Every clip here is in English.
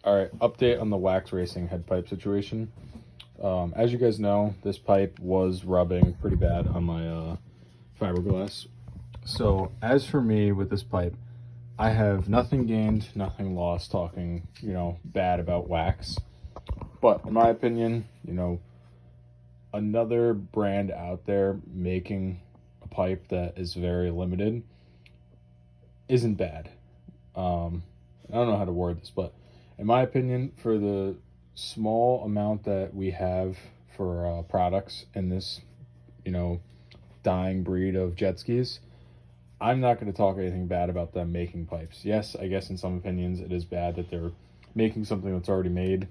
All right, update on the wax racing head pipe situation. As you guys know, this pipe was rubbing pretty bad on my fiberglass. So as for me with this pipe, I have nothing gained, nothing lost talking, bad about wax. But in my opinion, another brand out there making a pipe that is very limited isn't bad. I don't know how to word this, but in my opinion, for the small amount that we have for products in this, dying breed of jet skis, I'm not going to talk anything bad about them making pipes. Yes, I guess in some opinions it is bad that they're making something that's already made.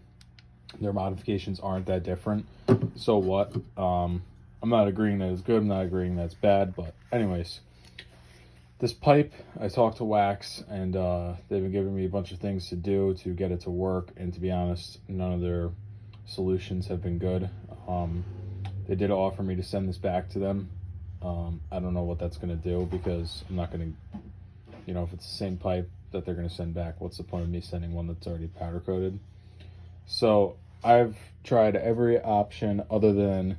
Their modifications aren't that different. So what? I'm not agreeing that it's good. I'm not agreeing that it's bad. But anyways, this pipe, I talked to Wax, and they've been giving me a bunch of things to do to get it to work. And to be honest, none of their solutions have been good. They did offer me to send this back to them. I don't know what that's going to do, because I'm not going to, if it's the same pipe that they're going to send back, what's the point of me sending one that's already powder coated? So I've tried every option other than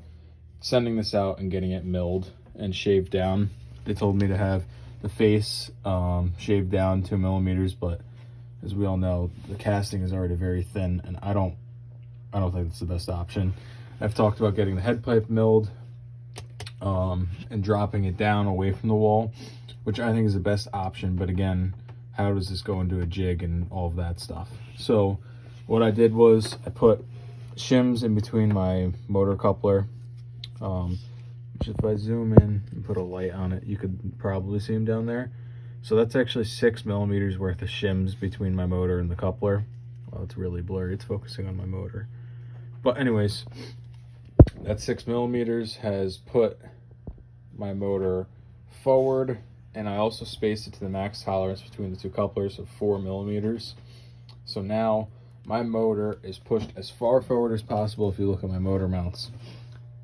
sending this out and getting it milled and shaved down. They told me to have the face shaved down 2 millimeters, but as we all know, the casting is already very thin, and I don't think that's the best option. I've talked about getting the head pipe milled and dropping it down away from the wall, which I think is the best option. But again, how does this go into a jig and all of that stuff? So what I did was I put shims in between my motor coupler, which if I zoom in and put a light on it, you could probably see them down there. So that's actually 6 millimeters worth of shims between my motor and the coupler. Well, it's really blurry. It's focusing on my motor. But anyways, that 6 millimeters has put my motor forward, and I also spaced it to the max tolerance between the two couplers of 4 millimeters. So now my motor is pushed as far forward as possible. If you look at my motor mounts,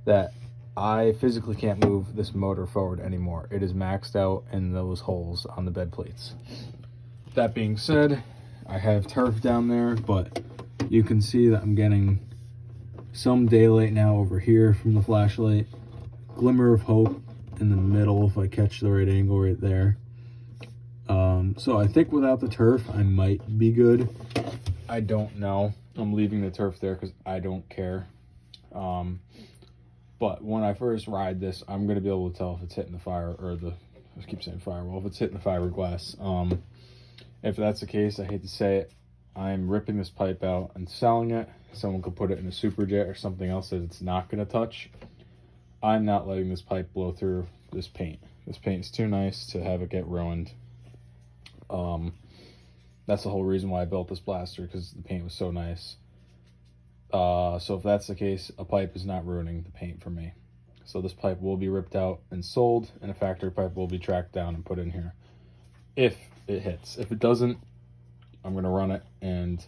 that I physically can't move this motor forward anymore. It is maxed out in those holes on the bed plates. That being said, I have turf down there, but you can see that I'm getting some daylight now over here from the flashlight. Glimmer of hope in the middle if I catch the right angle right there. So I think without the turf, I might be good. I don't know. I'm leaving the turf there because I don't care. But when I first ride this, I'm going to be able to tell if it's hitting the fire, or I keep saying firewall, if it's hitting the fiberglass. If that's the case, I hate to say it, I'm ripping this pipe out and selling it. Someone could put it in a superjet or something else that it's not going to touch. I'm not letting this pipe blow through this paint. This paint is too nice to have it get ruined. That's the whole reason why I built this blaster, because the paint was so nice. So if that's the case, a pipe is not ruining the paint for me. So this pipe will be ripped out and sold, and a factory pipe will be tracked down and put in here if it hits. If it doesn't, I'm going to run it and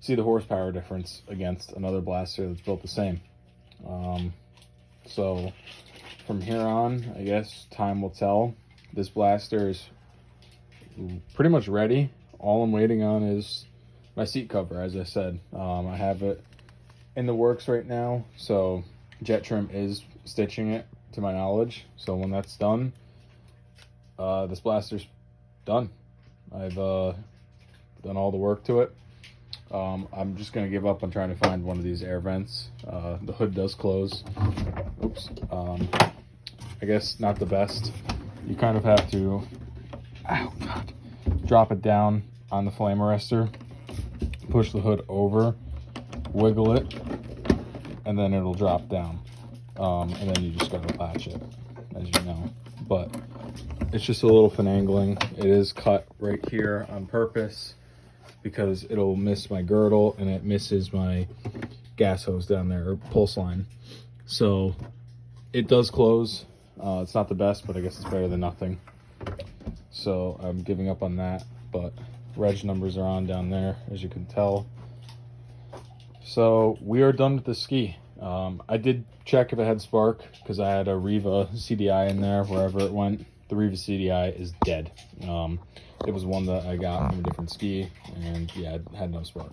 see the horsepower difference against another blaster that's built the same. So from here on, I guess time will tell. This blaster is pretty much ready. All I'm waiting on is my seat cover, as I said. I have it in the works right now, so Jet Trim is stitching it to my knowledge. So when that's done, this blaster's done. I've done all the work to it. I'm just gonna give up on trying to find one of these air vents. The hood does close. Oops. I guess not the best. You kind of have to, oh God, drop it down on the flame arrestor, push the hood over, wiggle it, and then it'll drop down. And then you just gotta latch it, as you know. But it's just a little finagling. It is cut right here on purpose because it'll miss my girdle and it misses my gas hose down there, or pulse line. So it does close. It's not the best, but I guess it's better than nothing. So I'm giving up on that, but reg numbers are on down there, as you can tell. So we are done with the ski. I did check if it had spark because I had a Riva CDI in there wherever it went. the Riva CDI is dead. It was one that I got from a different ski, and yeah, it had no spark.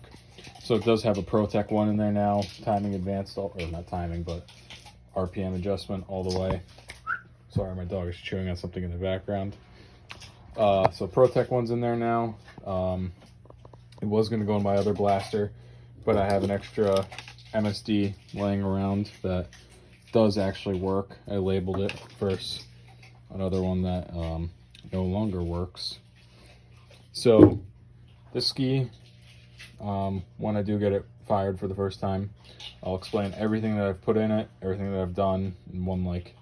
So it does have a ProTech one in there now, timing advanced, or not timing, but RPM adjustment all the way. Sorry, my dog is chewing on something in the background. So ProTech one's in there now. It was going to go in my other blaster, but I have an extra MSD laying around that does actually work. I labeled it versus another one that no longer works. So this ski, when I do get it fired for the first time, I'll explain everything that I've put in it, everything that I've done in one like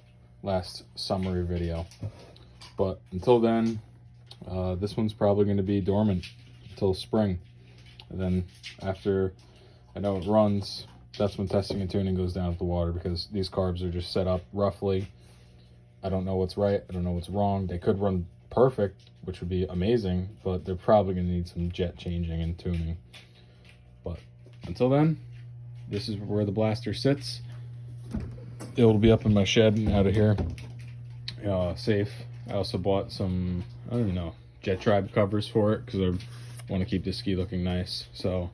last summary video. But until then, this one's probably going to be dormant until spring, and then after I know it runs, that's when testing and tuning goes down with the water, because these carbs are just set up roughly. I don't know what's right, I don't know what's wrong. They could run perfect, which would be amazing, but they're probably going to need some jet changing and tuning. But until then, this is where the blaster sits. It'll be up in my shed and out of here, safe. I also bought some, I don't even know, Jet Tribe covers for it, because I want to keep this ski looking nice. So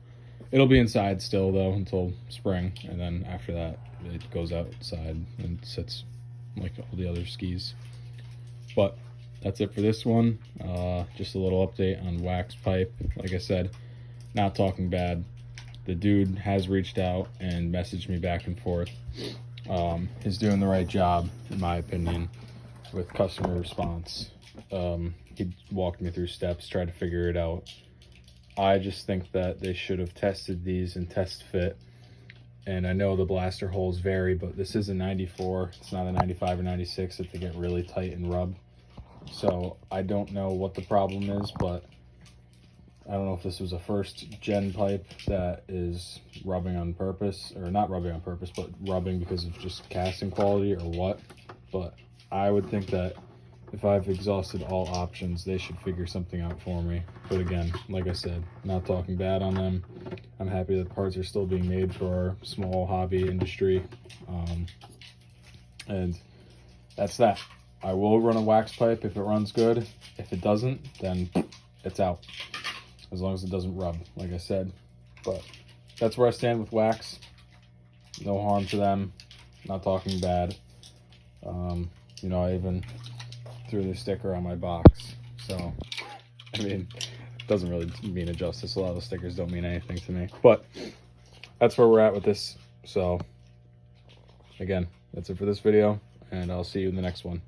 it'll be inside still though until spring, and then after that it goes outside and sits like all the other skis. But that's it for this one. Just a little update on wax pipe. Like I said, not talking bad. The dude has reached out and messaged me back and forth. He's doing the right job, in my opinion, with customer response. He walked me through steps, tried to figure it out. I just think that they should have tested these and test fit. And I know the blaster holes vary, but this is a 94. It's not a 95 or 96 if they get really tight and rub. So I don't know what the problem is, but I don't know if this was a first gen pipe that is rubbing on purpose, or not rubbing on purpose, but rubbing because of just casting quality or what. But I would think that if I've exhausted all options, they should figure something out for me. But again, like I said, not talking bad on them. I'm happy that parts are still being made for our small hobby industry. And that's that. I will run a wax pipe if it runs good. If it doesn't, then it's out. As long as it doesn't rub, like I said. But that's where I stand with wax. No harm to them. Not talking bad. You know, I even threw the sticker on my box. So, I mean, it doesn't really mean a justice. A lot of the stickers don't mean anything to me. But that's where we're at with this. So, again, that's it for this video, and I'll see you in the next one.